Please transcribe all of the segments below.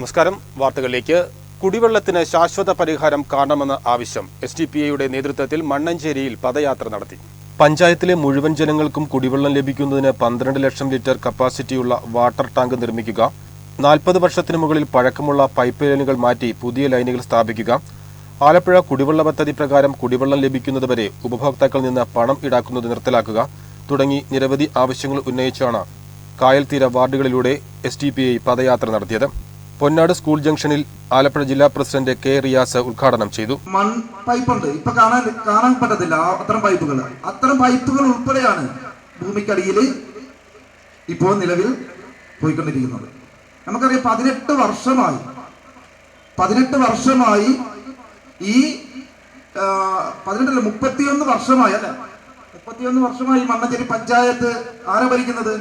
നമസ്കാരം. വാർത്തകളിലേക്ക്. കുടിവെള്ളത്തിന് ശാശ്വത പരിഹാരം കാണണമെന്ന ആവശ്യം SDPIയുടെ നേതൃത്വത്തിൽ മണ്ണഞ്ചേരിയിൽ പദയാത്ര നടത്തി. പഞ്ചായത്തിലെ മുഴുവൻ ജനങ്ങൾക്കും കുടിവെള്ളം ലഭിക്കുന്നതിന് 12 ലക്ഷം ലിറ്റർ കപ്പാസിറ്റിയുള്ള വാട്ടർ ടാങ്ക് നിർമ്മിക്കുക, 40 വർഷത്തിനു മുകളിൽ പഴക്കമുള്ള പൈപ്പ് ലൈനുകൾ മാറ്റി പുതിയ ലൈനുകൾ സ്ഥാപിക്കുക, ആലപ്പുഴ കുടിവെള്ള പദ്ധതി പ്രകാരം കുടിവെള്ളം ലഭിക്കുന്നതുവരെ ഉപഭോക്താക്കളിൽ നിന്ന് പണം ഈടാക്കുന്നത് നിർത്തലാക്കുക തുടങ്ങി നിരവധി ആവശ്യങ്ങൾ ഉന്നയിച്ചാണ് കായൽ തീര വാർഡുകളിലൂടെ SDPI പദയാത്ര നടത്തിയത്. പൊന്നാട് സ്കൂൾ ജംഗ്ഷനിൽ ആലപ്പുഴ ജില്ലാ പ്രസിഡന്റ് K. റിയാസ് ഉദ്ഘാടനം ചെയ്തു. മൺ പൈപ്പുണ്ട്, ഇപ്പൊ കാണാൻ പറ്റത്തില്ല. അത്തരം പൈപ്പുകൾ ഉൾപ്പെടെയാണ് ഭൂമിക്കടിയിൽ ഇപ്പോൾ നിലവിൽ പോയിക്കൊണ്ടിരിക്കുന്നത്. നമുക്കറിയാം 18 വർഷമായി ഈ 31 വർഷമായി അല്ലെ 31 വർഷമായി മണ്ണഞ്ചേരി പഞ്ചായത്ത് ആരാ ഭരിക്കുന്നത്?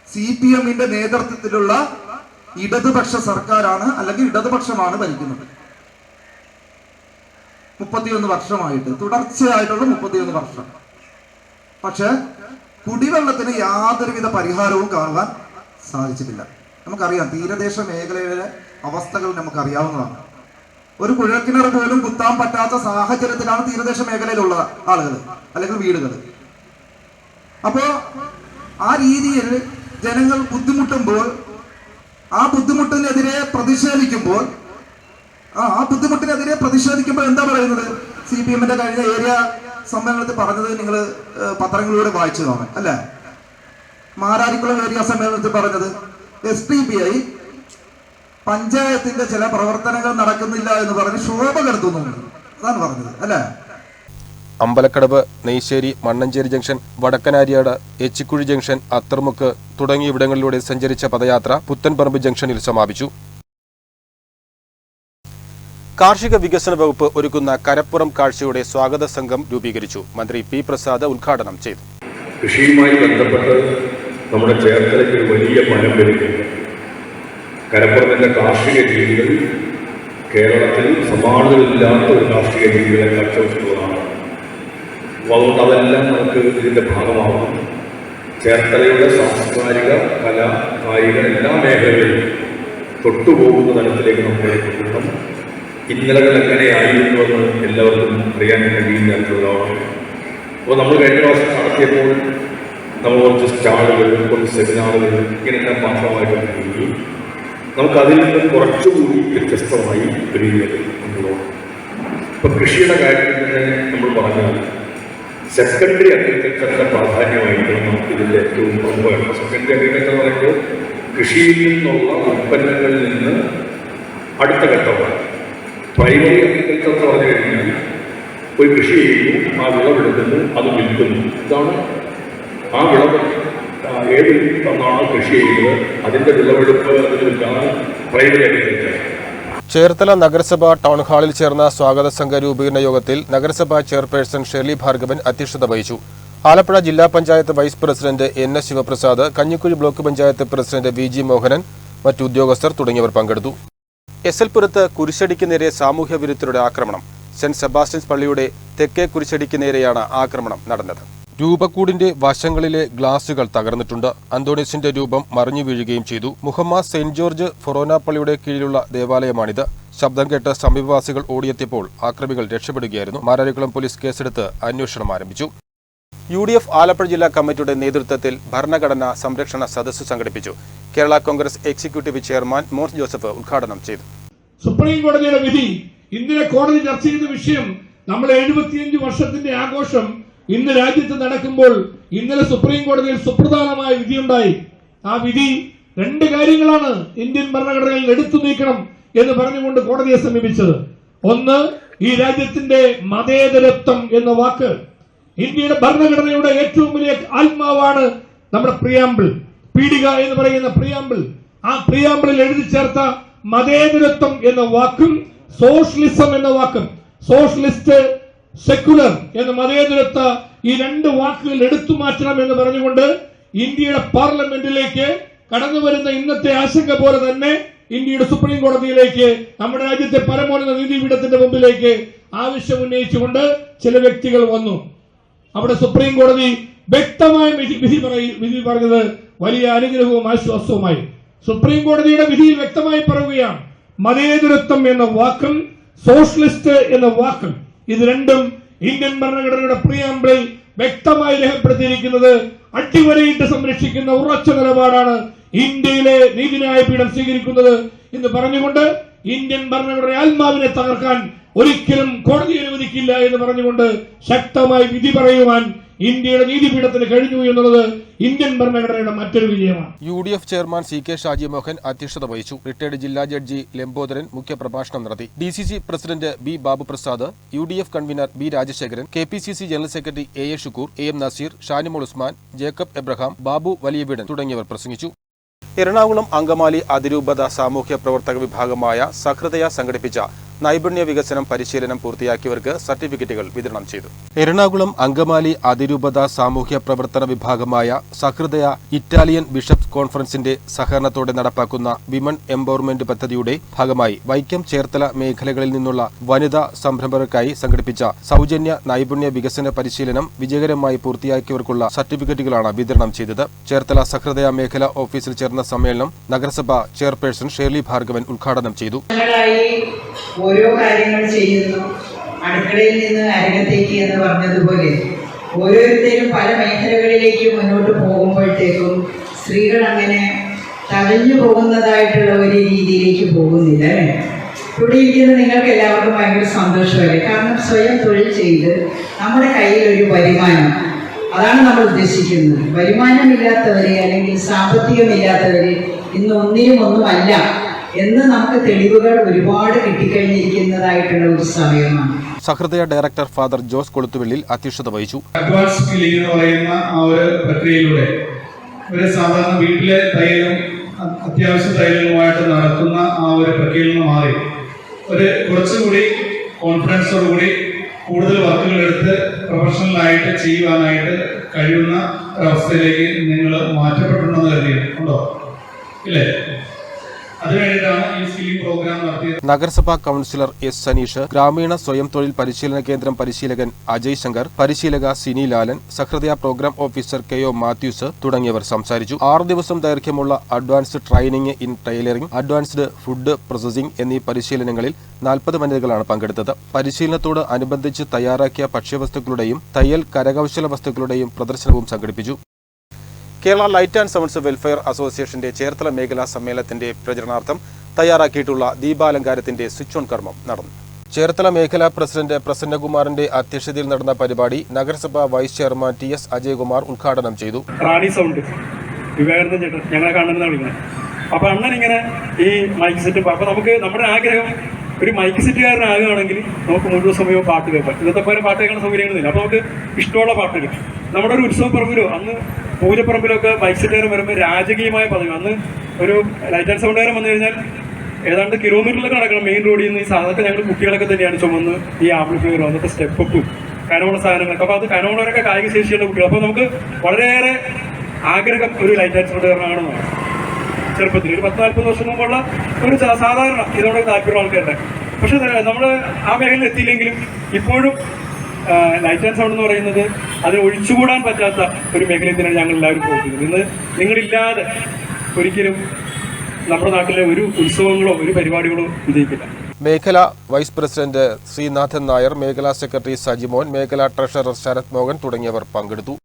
CPMന്റെ നേതൃത്വത്തിലുള്ള ഇടതുപക്ഷ സർക്കാരാണ്, അല്ലെങ്കിൽ ഇടതുപക്ഷമാണ് ഭരിക്കുന്നത്. 31 വർഷമായിട്ട് തുടർച്ചയായിട്ടുള്ള 31 വർഷം. പക്ഷെ കുടിവെള്ളത്തിന് യാതൊരുവിധ പരിഹാരവും കാണുവാൻ സാധിച്ചിട്ടില്ല. നമുക്കറിയാം, തീരദേശ മേഖലയിലെ അവസ്ഥകൾ നമുക്കറിയാവുന്നതാണ്. ഒരു കുഴൽക്കിണർ പോലും കുത്താൻ പറ്റാത്ത സാഹചര്യത്തിലാണ് തീരദേശ മേഖലയിലുള്ള ആളുകൾ അല്ലെങ്കിൽ വീടുകൾ. അപ്പോ ആ രീതിയിൽ ജനങ്ങൾ ബുദ്ധിമുട്ടുമ്പോൾ, ആ ബുദ്ധിമുട്ടിനെതിരെ പ്രതിഷേധിക്കുമ്പോൾ എന്താ പറയുന്നത്? CPMന്റെ കഴിഞ്ഞ ഏരിയ സമ്മേളനത്തിൽ പറഞ്ഞത് നിങ്ങൾ പത്രങ്ങളിലൂടെ വായിച്ചു കാണാം അല്ലെ? മാരാരിക്കുളം ഏരിയ സമ്മേളനത്തിൽ പറഞ്ഞത് SDPI പഞ്ചായത്തിന്റെ ചില പ്രവർത്തനങ്ങൾ നടക്കുന്നില്ല എന്ന് പറഞ്ഞ് ശോഭ കെടുത്തുന്നു, അതാണ് പറഞ്ഞത് അല്ലെ? അമ്പലക്കടവ്, നെയ്ശ്ശേരി, മണ്ണഞ്ചേരി ജംഗ്ഷൻ, വടക്കനാരിയാട്, എച്ചിക്കുഴി ജംഗ്ഷൻ, അത്തർമുക്ക് തുടങ്ങിയ ഇവിടങ്ങളിലൂടെ സഞ്ചരിച്ച പദയാത്ര പുത്തൻപറമ്പ് ജംഗ്ഷനിൽ സമാപിച്ചു. കാർഷിക വികസന വകുപ്പ് ഒരുക്കുന്ന കരപ്പുറം കാഴ്ചയുടെ സ്വാഗത സംഘം രൂപീകരിച്ചു. മന്ത്രി P. പ്രസാദ് ഉദ്ഘാടനം ചെയ്തു. കൃഷിയുമായി ബന്ധപ്പെട്ട് നമ്മുടെ ചേർത്തലയ്ക്ക് വലിയ ഫലം ലഭിക്കുന്നു. കരപ്പുറത്തിന്റെ കാർഷിക രീതികൾ കേരളത്തിൽ സമാനതകളില്ലാത്ത ഒരു കാർഷിക രീതികളെ കാഴ്ചവെച്ചിട്ടുള്ളതാണ്. അതുകൊണ്ട് അതെല്ലാം നമുക്ക് ഇതിൻ്റെ ഭാഗമാകും. ചേർത്തലയുടെ സാംസ്കാരിക, കല, കായിക എല്ലാ മേഖലകളിലും തൊട്ടുപോകുന്ന തലത്തിലേക്ക് നമ്മളെ കൊണ്ടുവരണം. ഇന്നലകൾ എങ്ങനെയായിരുന്നുവെന്ന് എല്ലാവർക്കും അറിയാൻ കഴിയുന്ന തരത്തിലുള്ളതാണ്. അപ്പോൾ നമ്മൾ കഴിഞ്ഞ പ്രാവശ്യം നടത്തിയപ്പോൾ നമ്മൾ കുറച്ച് സ്റ്റാളുകൾ, കുറച്ച് സെമിനാറുകൾ ഇങ്ങനെയെല്ലാം മാത്രമായിട്ട് നൽകി നമുക്കതിൽ നിന്ന് കുറച്ചുകൂടി വ്യത്യസ്തമായി വരികയാണ് എന്നുള്ളത്. ഇപ്പം കൃഷിയുടെ കാര്യത്തിൽ തന്നെ നമ്മൾ പറഞ്ഞാൽ സെക്കൻഡറി അഗ്രികൾച്ചറിന്റെ പ്രാധാന്യമായിരിക്കണം നമുക്ക് ഇതിൻ്റെ ഏറ്റവും പ്രമുഖമാണ്. സെക്കൻഡറി അഗ്രികൾച്ചർ എന്ന് പറയുമ്പോൾ കൃഷിയിൽ നിന്നുള്ള ഉൽപ്പന്നങ്ങളിൽ നിന്ന് അടുത്ത ഘട്ടമാണ്. പ്രൈമറി അഗ്രികൾച്ചർ എന്ന് പറഞ്ഞു കഴിഞ്ഞാൽ ഒരു കൃഷി ചെയ്യുന്നു, ആ വിളവെടുക്കുന്നു, അത് വിൽക്കുന്നു. ഇതാണ് ആ വിളവ് ഏത് തന്നാണ് കൃഷി ചെയ്യുന്നത്, അതിൻ്റെ വിളവെടുപ്പ്, അതിലാണ് പ്രൈമറി അഗ്രികൾച്ചർ. ചേർത്തല നഗരസഭ ടൗൺ ഹാളിൽ ചേർന്ന സ്വാഗത സംഘ രൂപീകരണ യോഗത്തിൽ നഗരസഭാ ചെയർപേഴ്സൺ ഷെർലി ഭാർഗവൻ അധ്യക്ഷത വഹിച്ചു. ആലപ്പുഴ ജില്ലാ panchayat vice president NS Sivaprasad, Kanjikuzhi block panchayat president VG Mohanan, മറ്റു ഉദ്യോഗസ്ഥർ തുടങ്ങിയവർ പങ്കെടുത്തു. എസൽപുരത്ത് കുരിശടിക്ക് നേരെ സാമൂഹ്യ വിരുദ്ധരുടെ ആക്രമണം. സെന്റ് സെബാസ്റ്റ്യൻസ് പള്ളിയുടെ തെക്കേ കുരിശടിക്ക് നേരെയാണ് ആക്രമണം നടന്നത്. രൂപക്കൂടിന്റെ വശങ്ങളിലെ ഗ്ലാസുകൾ തകർന്നിട്ടുണ്ട്. അന്തോണീസിന്റെ രൂപം മറിഞ്ഞു വീഴുകയും ചെയ്തു. മുഹമ്മദ് സെന്റ് ജോർജ് ഫൊറോന പള്ളിയുടെ കീഴിലുള്ള ദേവാലയമാണിത്. ശബ്ദം കേട്ട് സമീപവാസികൾ ഓടിയെത്തിയപ്പോൾ ആക്രമികൾ രക്ഷപ്പെടുകയായിരുന്നു. മാരാരിക്കുളം പോലീസ് കേസെടുത്ത് അന്വേഷണം ആരംഭിച്ചു. UDF ആലപ്പുഴ ജില്ലാ കമ്മിറ്റിയുടെ നേതൃത്വത്തിൽ ഭരണഘടനാ സംരക്ഷണ സദസ്സ് സംഘടിപ്പിച്ചു. Kerala Congress executive chairman Mons Joseph ഉദ്ഘാടനം ചെയ്തു. സുപ്രീം കോടതിയുടെ വിധി, ഇന്നലെ കോടതി ചർച്ച ചെയ്ത വിഷയം, നമ്മൾ 75 വർഷത്തിന്റെ ആഘോഷം ഇന്ന് രാജ്യത്ത് നടക്കുമ്പോൾ ഇന്നലെ സുപ്രീം കോടതിയിൽ സുപ്രധാനമായ വിധിയുണ്ടായി. ആ വിധി 2 കാര്യങ്ങളാണ് ഇന്ത്യൻ ഭരണഘടനയിൽ എടുത്തു നീക്കണം എന്ന് പറഞ്ഞുകൊണ്ട് കോടതിയെ സമീപിച്ചത്. ഒന്ന്, ഈ രാജ്യത്തിന്റെ മതേതരത്വം എന്ന വാക്ക്, ഇന്ത്യയുടെ ഭരണഘടനയുടെ ഏറ്റവും വലിയ ആത്മാവാണ് നമ്മുടെ പ്രിയാമ്പിൾ, പീഠിക എന്ന് പറയുന്ന പ്രിയാമ്പിൾ. ആ പ്രിയാമ്പിളിൽ എഴുതി ചേർത്ത മതേതരത്വം എന്ന വാക്കും സോഷ്യലിസം എന്ന വാക്കും, സോഷ്യലിസ്റ്റ്, സെക്കുലർ എന്ന മതേതരത്വ, ഈ 2 വാക്കുകൾ എടുത്തു മാറ്റണം എന്ന് പറഞ്ഞുകൊണ്ട് ഇന്ത്യയുടെ പാർലമെന്റിലേക്ക് കടന്നു വരുന്ന ഇന്നത്തെ ആശങ്ക പോലെ തന്നെ ഇന്ത്യയുടെ സുപ്രീം കോടതിയിലേക്ക്, നമ്മുടെ രാജ്യത്തെ പരമോന്നത നീതിപീഠത്തിന്റെ മുമ്പിലേക്ക് ആവശ്യം ഉന്നയിച്ചുകൊണ്ട് ചില വ്യക്തികൾ വന്നു. അവിടെ സുപ്രീം കോടതി വ്യക്തമായ വിധി പറഞ്ഞത് വലിയ അനുഗ്രഹവും ആശ്വാസവുമായി. സുപ്രീം കോടതിയുടെ വിധിയിൽ വ്യക്തമായി പറയുകയാണ്, മതേതരത്വം എന്ന വാക്കും സോഷ്യലിസ്റ്റ് എന്ന വാക്കും ഇത് രണ്ടും ഇന്ത്യൻ ഭരണഘടനയുടെ പ്രിയാമ്പിളിൽ വ്യക്തമായി രേഖപ്പെടുത്തിയിരിക്കുന്നത് അടിവരയിട്ട് സംരക്ഷിക്കുന്ന ഉറച്ച നിലപാടാണ് ഇന്ത്യയിലെ നീതിന്യായ പീഠം സ്വീകരിക്കുന്നത് എന്ന് പറഞ്ഞുകൊണ്ട് ഇന്ത്യൻ ഭരണഘടന ആത്മാവിനെ തകർക്കാൻ ഒരിക്കലും കോടതി അനുവദിക്കില്ല എന്ന് പറഞ്ഞുകൊണ്ട് ശക്തമായി വിധി പറയുവാൻ ഇന്ത്യയുടെ നീതിപീഠത്തിന് കഴിഞ്ഞു എന്നുള്ളത് ഇന്ത്യൻ ഭരണഘടനയുടെ മറ്റൊരു വിജയമാണ്. UDF ചെയർമാൻ CK ഷാജിമോഹൻ അധ്യക്ഷത വഹിച്ചു. റിട്ടയർഡ് ജില്ലാ ജഡ്ജി ലംബോദരൻ മുഖ്യപ്രഭാഷണം നടത്തി. DCC president B Babuprasad, UDF convener B Rajasekharan, KPCC general secretary A Shukkur, AM Naseer, Shanimol Usman, Jacob Abraham, Babu Valiyaveedan തുടങ്ങിയവർ പ്രസംഗിച്ചു. എറണാകുളം അങ്കമാലി അതിരൂപത സാമൂഹ്യ പ്രവർത്തക വിഭാഗമായ സഹൃദയ സംഘടിപ്പിച്ച നൈപുണ്യ വികസനം പരിശീലനം പൂർത്തിയാക്കിയവർക്ക് സർട്ടിഫിക്കറ്റുകൾ വിതരണം ചെയ്തു. എറണാകുളം അങ്കമാലി അതിരൂപത സാമൂഹ്യ പ്രവർത്തന വിഭാഗമായ സഹൃദയ ഇറ്റാലിയൻ ബിഷപ്സ് കോൺഫറൻസിന്റെ സഹകരണത്തോടെ നടപ്പാക്കുന്ന വിമൺ എംപവർമെന്റ് പദ്ധതിയുടെ ഭാഗമായി വൈക്കം ചേർത്തല മേഖലകളിൽ നിന്നുള്ള വനിതാ സംരംഭകർക്കായി സംഘടിപ്പിച്ച സൗജന്യ നൈപുണ്യ വികസന പരിശീലനം വിജയകരമായി പൂർത്തിയാക്കിയവർക്കുള്ള സർട്ടിഫിക്കറ്റുകളാണ് വിതരണം ചെയ്തത്. ചേർത്തല സഹൃദയ മേഖല ഓഫീസിൽ ചേർന്ന സമ്മേളനം നഗരസഭ ചെയർപേഴ്സൺ ഷേർലി ഭാർഗവൻ ഉദ്ഘാടനം ചെയ്തു. ഓരോ കാര്യങ്ങൾ ചെയ്യുന്നു, അടുക്കളയിൽ നിന്ന് അരങ്ങത്തേക്ക് എന്ന് പറഞ്ഞതുപോലെ ഓരോരുത്തരും പല മേഖലകളിലേക്ക് മുന്നോട്ട് പോകുമ്പോഴത്തേക്കും സ്ത്രീകൾ അങ്ങനെ തഴഞ്ഞു പോകുന്നതായിട്ടുള്ള ഒരു രീതിയിലേക്ക് പോകുന്നില്ല. ഇവിടെ ഇരിക്കുന്ന നിങ്ങൾക്ക് എല്ലാവർക്കും ഭയങ്കര സന്തോഷമല്ലേ? കാരണം സ്വയം തൊഴിൽ ചെയ്ത് നമ്മുടെ കയ്യിൽ ഒരു വരുമാനം, അതാണ് നമ്മൾ ഉദ്ദേശിക്കുന്നത്. വരുമാനമില്ലാത്തവരെ അല്ലെങ്കിൽ സാമ്പത്തികമില്ലാത്തവരെ ഇന്ന് ഒന്നുമല്ല എന്ന് നമുക്ക് തെളിവുകൾ ഒരുപാട് കിട്ടിക്കഴിഞ്ഞിരിക്കുന്നതായിട്ടുള്ള ഒരു സമയമാണ്. സഹൃദയ ഡയറക്ടർ ഫാദർ ജോസ് കൊളുത്തുവെള്ളിൽ അധ്യക്ഷത വഹിച്ചു. അഡ്വാൻസ് സ്കില്ലിംഗ് എന്ന് പറയുന്ന ആ ഒരു പ്രക്രിയയിലൂടെ ഒരു സാധാരണ വീട്ടിലെ തയ്യലും അത്യാവശ്യ തയ്യലുമായിട്ട് നടത്തുന്ന ആ ഒരു പ്രക്രിയയിൽ നിന്ന് മാറി കുറച്ചുകൂടി കോൺഫിഡൻസോടുകൂടി കൂടുതൽ വർക്കുകൾ എടുത്ത് പ്രൊഫഷണലായിട്ട് ചെയ്യുവാനായിട്ട് കഴിയുന്ന ഒരവസ്ഥയിലേക്ക് നിങ്ങൾ മാറ്റപ്പെട്ടിട്ടുണ്ടെന്ന് കരുതിയിട്ടുണ്ടോ? ഇല്ലേ? നഗരസഭാ കൌൺസിലർ S സനീഷ്, ഗ്രാമീണ സ്വയം തൊഴിൽ പരിശീലന കേന്ദ്രം പരിശീലകൻ അജയ് ശങ്കർ, പരിശീലക സിനി ലാലൻ, സഹൃദയ പ്രോഗ്രാം ഓഫീസർ KO മാത്യൂസ് തുടങ്ങിയവർ സംസാരിച്ചു. 6 ദിവസം ദൈർഘ്യമുള്ള advanced training in tailoring, advanced food processing എന്നീ പരിശീലനങ്ങളിൽ 40 വനിതകളാണ് പങ്കെടുത്തത്. പരിശീലനത്തോട് അനുബന്ധിച്ച് തയ്യാറാക്കിയ ഭക്ഷ്യവസ്തുക്കളുടെയും തയ്യൽ കരകൗശല വസ്തുക്കളുടെയും പ്രദർശനവും സംഘടിപ്പിച്ചു. Kerala light and sounds welfare അസോസിയേഷന്റെ ചേർത്തല മേഖലാ സമ്മേളനത്തിന്റെ പ്രചരണാർത്ഥം തയ്യാറാക്കിയിട്ടുള്ള ദീപാലങ്കാരത്തിന്റെ സ്വിച്ച് ഓൺ കർമ്മം നടന്നു. ചേർത്തല മേഖലാ പ്രസിഡന്റ് പ്രസന്നകുമാറിന്റെ അധ്യക്ഷതയിൽ നടന്ന പരിപാടി നഗരസഭാ വൈസ് ചെയർമാൻ TS അജയകുമാർ ഉദ്ഘാടനം ചെയ്തു. റാണി സൗണ്ട് വിവേകാനന്ദ ചേട്ടൻ ഞങ്ങളെ കാണുന്നതാണ് വിളിക്കുന്നത്. അപ്പൊ അങ്ങനെ ഇങ്ങനെ ഈ മൈക്ക് സെറ്റ്, അപ്പൊ നമുക്ക് നമ്മുടെ ആഗ്രഹം ഒരു മൈക്ക് സെറ്റുകാരനാകുകയാണെങ്കിൽ നമുക്ക് മുഴുവൻ സമയവും പാട്ട് കേൾക്കാം. ഇന്നത്തെ പോലെ പാട്ട് കേൾക്കുന്ന സൗകര്യങ്ങളൊന്നുമില്ല. അപ്പൊ നമുക്ക് ഇഷ്ടമുള്ള പാട്ടുകൾ നമ്മുടെ ഒരു ഉത്സവ പറമ്പിലോ അന്ന് പൂജപ്പറമ്പിലൊക്കെ മൈക്ക് സെറ്റുകാരൻ വരുമ്പോൾ രാജകീയമായ പദവി. അന്ന് ഒരു ലൈറ്റ് ആൻഡ് സൗണ്ടുകാരൻ വന്നു കഴിഞ്ഞാൽ ഏതാണ്ട് കിലോമീറ്ററിലൊക്കെ നടക്കണം മെയിൻ റോഡിൽ നിന്ന്. ഈ സാധനമൊക്കെ ഞങ്ങൾ കുട്ടികളൊക്കെ തന്നെയാണ് ചുമന്ന് ഈ ആംപ്ലിഫയറും അന്നത്തെ സ്റ്റെപ്പും കനമുള്ള സാധനങ്ങളൊക്കെ. അപ്പോൾ അത് കനമുള്ളവരൊക്കെ കായിക ശേഷിയുള്ള കുട്ടികൾ. അപ്പോൾ നമുക്ക് വളരെയേറെ ആഗ്രഹം ഒരു ലൈറ്റ് ആൻഡ് സൗണ്ടുകാരനാണെന്നാണ്. ചെറുപ്പത്തിൽ ഒരു 10-40 വർഷം മുമ്പുള്ള ഒരു സാധാരണ ഇതിനോട് താല്പര്യമുള്ള ആൾക്കാരുടെ. പക്ഷെ നമ്മൾ ആ മേഖലയിൽ എത്തിയില്ലെങ്കിലും ഇപ്പോഴും ലൈറ്റ് ആൻഡ് സൗണ്ട് എന്ന് പറയുന്നത് അതിന് ഒഴിച്ചുകൂടാൻ പറ്റാത്ത ഒരു മേഖലയിൽ തന്നെയാണ് ഞങ്ങൾ എല്ലാവരും പ്രവർത്തിക്കുന്നത്. ഇന്ന് നിങ്ങളില്ലാതെ ഒരിക്കലും നമ്മുടെ നാട്ടിലെ ഒരു ഉത്സവങ്ങളോ ഒരു പരിപാടികളോ വിജയിക്കില്ല. മേഖലാ വൈസ് പ്രസിഡന്റ് ശ്രീനാഥൻ നായർ, മേഖലാ സെക്രട്ടറി സജിമോൻ, മേഖലാ ട്രഷറർ ശരത് മോഹൻ തുടങ്ങിയവർ പങ്കെടുത്തു.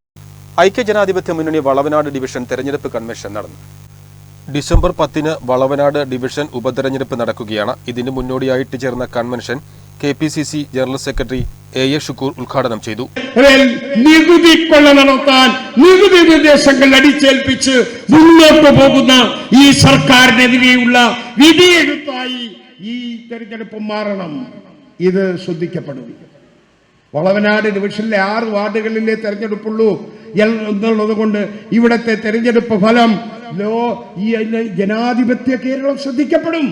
ഐക്യജനാധിപത്യ മുന്നണി വളവനാട് ഡിവിഷൻ തെരഞ്ഞെടുപ്പ് കൺവെൻഷൻ നടന്നു. ഡിസംബർ 10 വളവനാട് ഡിവിഷൻ ഉപതെരഞ്ഞെടുപ്പ് നടക്കുകയാണ്. ഇതിന് മുന്നോടിയായിട്ട് ചേർന്ന convention KPCC general secretary A Shukkur ഉദ്ഘാടനം ചെയ്തു. നികുതി കൊള്ള നടത്താൻ നികുതി നിർദ്ദേശങ്ങൾ അടിച്ചേൽപ്പിച്ച് മുന്നോട്ട് പോകുന്ന ഈ സർക്കാരിനെതിരെയുള്ള വിധിയെഴുത്തായി ഈ തെരഞ്ഞെടുപ്പ് മാറണം. ഇത് ശ്രദ്ധിക്കപ്പെടും. വളവനാട് ഡിവിഷനിലെ 6 വാർഡുകളിലെ തെരഞ്ഞെടുപ്പുള്ളൂ എന്നുള്ളത് കൊണ്ട് ഇവിടത്തെ തെരഞ്ഞെടുപ്പ് ഫലം ഈ ജനാധിപത്യ കേരളം ശ്രദ്ധിക്കപ്പെടും.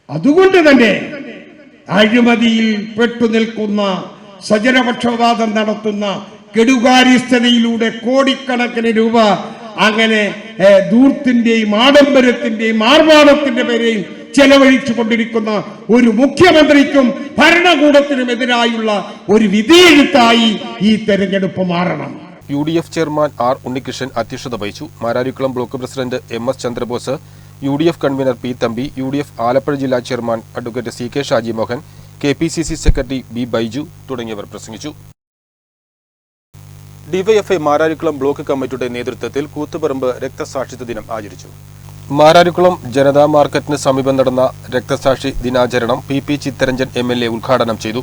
അതുകൊണ്ട് തന്നെ അഴിമതിയിൽ പെട്ടുനിൽക്കുന്ന, സ്വജനപക്ഷപാതം നടത്തുന്ന, കെടുകാര്യസ്ഥതയിലൂടെ കോടിക്കണക്കിന് രൂപ അങ്ങനെ ധൂർത്തിന്റെയും ആഡംബരത്തിന്റെയും ആർഭാടത്തിന്റെ പേരെയും ചെലവഴിച്ചു കൊണ്ടിരിക്കുന്ന ഒരു മുഖ്യമന്ത്രിക്കും ഭരണകൂടത്തിനുമെതിരായുള്ള ഒരു വിധിയെഴുത്തായി ഈ തെരഞ്ഞെടുപ്പ് മാറണം. UDF chairman R. ഉണ്ണികൃഷ്ണൻ അധ്യക്ഷത വഹിച്ചു. Mararikulam block president MS Chandrabose, UDF convener P. Thampi, UDF Alappuzha ജില്ലാ chairman advocate CK Shaji Mohan, KPCC secretary B. Baiju തുടങ്ങിയവർ പ്രസംഗിച്ചു. ഡിവൈഎഫ്ഐ മാരാരിക്കുളം ബ്ലോക്ക് കമ്മിറ്റിയുടെ നേതൃത്വത്തിൽ കൂത്തുപറമ്പ് രക്തസാക്ഷിത്വ ദിനം ആചരിച്ചു. മാരാരിക്കുളം ജനതാ മാർക്കറ്റിന് സമീപം നടന്ന രക്തസാക്ഷി ദിനാചരണം PP ചിത്തരഞ്ജൻ MLA ഉദ്ഘാടനം ചെയ്തു.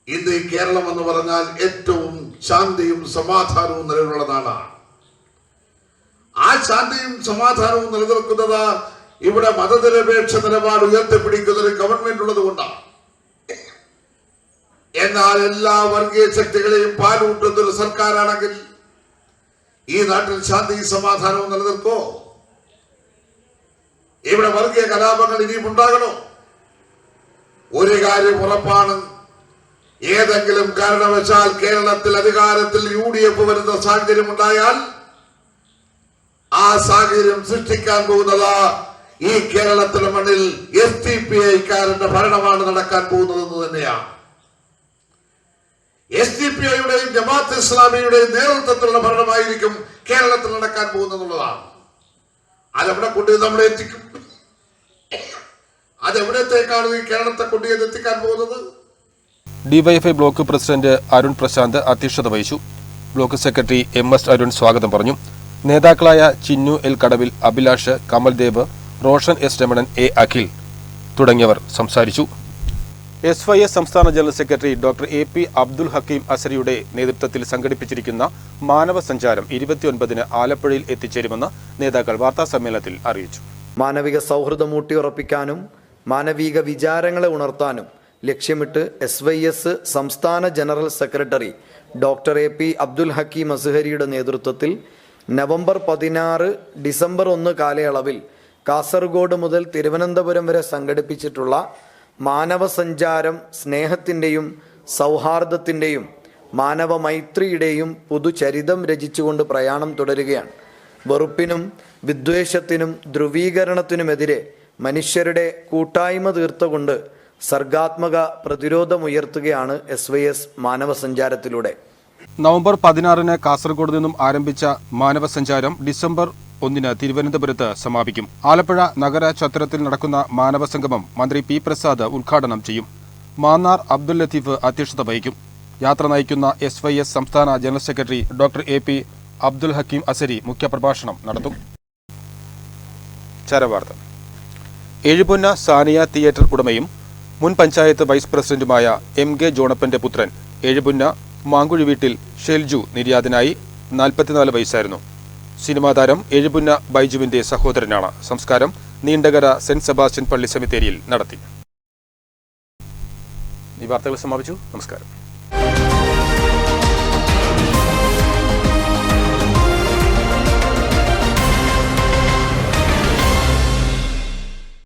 ഇന്ന് കേരളം എന്ന് പറഞ്ഞാൽ ഏറ്റവും ശാന്തിയും സമാധാനവും നിലവിലുള്ളതാണ്. ആ ശാന്തിയും സമാധാനവും നിലനിൽക്കുന്നത് ഇവിടെ മതനിരപേക്ഷ നിലപാട് ഉയർത്തിപ്പിടിക്കുന്ന ഒരു ഗവൺമെന്റ് ഉള്ളത് കൊണ്ടാണ്. എന്നാൽ എല്ലാ വർഗീയ ശക്തികളെയും പാലൂട്ടുന്ന ഒരു സർക്കാരാണെങ്കിൽ ഈ നാട്ടിൽ ശാന്തിയും സമാധാനവും നിലനിൽക്കോ? ഇവിടെ വർഗീയ കലാപങ്ങൾ ഇനിയും ഉണ്ടാകണോ? ഒരു കാര്യം ഉറപ്പാണ്, ഏതെങ്കിലും കാരണവശാൽ കേരളത്തിൽ അധികാരത്തിൽ UDF വരുന്ന സാഹചര്യം ഉണ്ടായാൽ ആ സാഹചര്യം സൃഷ്ടിക്കാൻ പോകുന്നത് ഈ കേരളത്തിലെ മണ്ണിൽ SDPI-കാരന്റെ ഭരണമാണ് നടക്കാൻ പോകുന്നതെന്ന് തന്നെയാണ്. SDPI-യുടെയും ജമാഅത്ത് ഇസ്ലാമിയുടെയും നേതൃത്വത്തിലുള്ള ഭരണമായിരിക്കും കേരളത്തിൽ നടക്കാൻ പോകുന്നതെന്നുള്ളതാണ്. അതെവിടെ കൊണ്ട് നമ്മളെ എത്തിക്കും? അതെവിടത്തേക്കാണ് ഈ കേരളത്തെ കൊണ്ട് എത്തിക്കാൻ പോകുന്നത്? DYFI block president Arun Prasanth അധ്യക്ഷത വഹിച്ചു. ബ്ലോക്ക് സെക്രട്ടറി MS അരുൺ സ്വാഗതം പറഞ്ഞു. നേതാക്കളായ ചിന്നു L. കടവിൽ, അഭിലാഷ്, കമൽദേവ്, റോഷൻ S. രമണൻ, A. അഖിൽ തുടങ്ങിയവർ സംസാരിച്ചു. SYS സംസ്ഥാന general secretary doctor AP Abdul Hakeem അസരിയുടെ നേതൃത്വത്തിൽ സംഘടിപ്പിച്ചിരിക്കുന്ന മാനവ സഞ്ചാരം 29-ന് ആലപ്പുഴയിൽ എത്തിച്ചേരുമെന്ന് നേതാക്കൾ വാർത്താസമ്മേളനത്തിൽ അറിയിച്ചു. മാനവിക സൗഹൃദം ഊട്ടിയുറപ്പിക്കാനും മാനവിക വിചാരങ്ങളെ ഉണർത്താനും ലക്ഷ്യമിട്ട് SYS സംസ്ഥാന general secretary doctor AP Abdul Hakeem അസ്ഹരിയുടെ നേതൃത്വത്തിൽ നവംബർ 16, ഡിസംബർ 1 കാലയളവിൽ കാസർഗോഡ് മുതൽ തിരുവനന്തപുരം വരെ സംഘടിപ്പിച്ചിട്ടുള്ള മാനവ സഞ്ചാരം സ്നേഹത്തിൻ്റെയും സൗഹാർദ്ദത്തിൻ്റെയും മാനവ മൈത്രിയുടെയും പുതുചരിതം രചിച്ചുകൊണ്ട് പ്രയാണം തുടരുകയാണ്. വെറുപ്പിനും വിദ്വേഷത്തിനും ധ്രുവീകരണത്തിനുമെതിരെ മനുഷ്യരുടെ കൂട്ടായ്മ തീർത്തുകൊണ്ട് സർഗാത്മക പ്രതിരോധമുയർത്തുകയാണ് SYS മാനവ സഞ്ചാരത്തിലൂടെ. നവംബർ 16-ന് കാസർഗോഡ് നിന്നും ആരംഭിച്ച മാനവ സഞ്ചാരം ഡിസംബർ 1-ന് തിരുവനന്തപുരത്ത് സമാപിക്കും. ആലപ്പുഴ നഗര ചത്വരത്തിൽ നടക്കുന്ന മാനവ സംഗമം മന്ത്രി P. പ്രസാദ് ഉദ്ഘാടനം ചെയ്യും. മാന്നാർ അബ്ദുൽ ലത്തീഫ് അധ്യക്ഷത വഹിക്കും. യാത്ര നയിക്കുന്ന SYS സംസ്ഥാന general secretary doctor AP Abdul Hakeem Azhari മുഖ്യപ്രഭാഷണം നടത്തും. ചരവാർത്ത. എഴുപുന്ന സാനിയ തിയേറ്റർ ഉടമയും മുൻ പഞ്ചായത്ത് വൈസ് പ്രസിഡന്റുമായ MK ജോണപ്പന്റെ പുത്രൻ എഴുപുന്ന മാങ്കുഴി വീട്ടിൽ ഷെൽജു നിര്യാതനായി. 44 വയസ്സായിരുന്നു. സിനിമാ താരം എഴുപുന്ന ബൈജുവിന്റെ സഹോദരനാണ്. സംസ്കാരം നീണ്ടകര സെന്റ് സെബാസ്റ്റ്യൻ പള്ളി സെമിത്തേരിയിൽ നടത്തി. ഈ വാർത്തകൾ സമാപിച്ചു. നമസ്കാരം.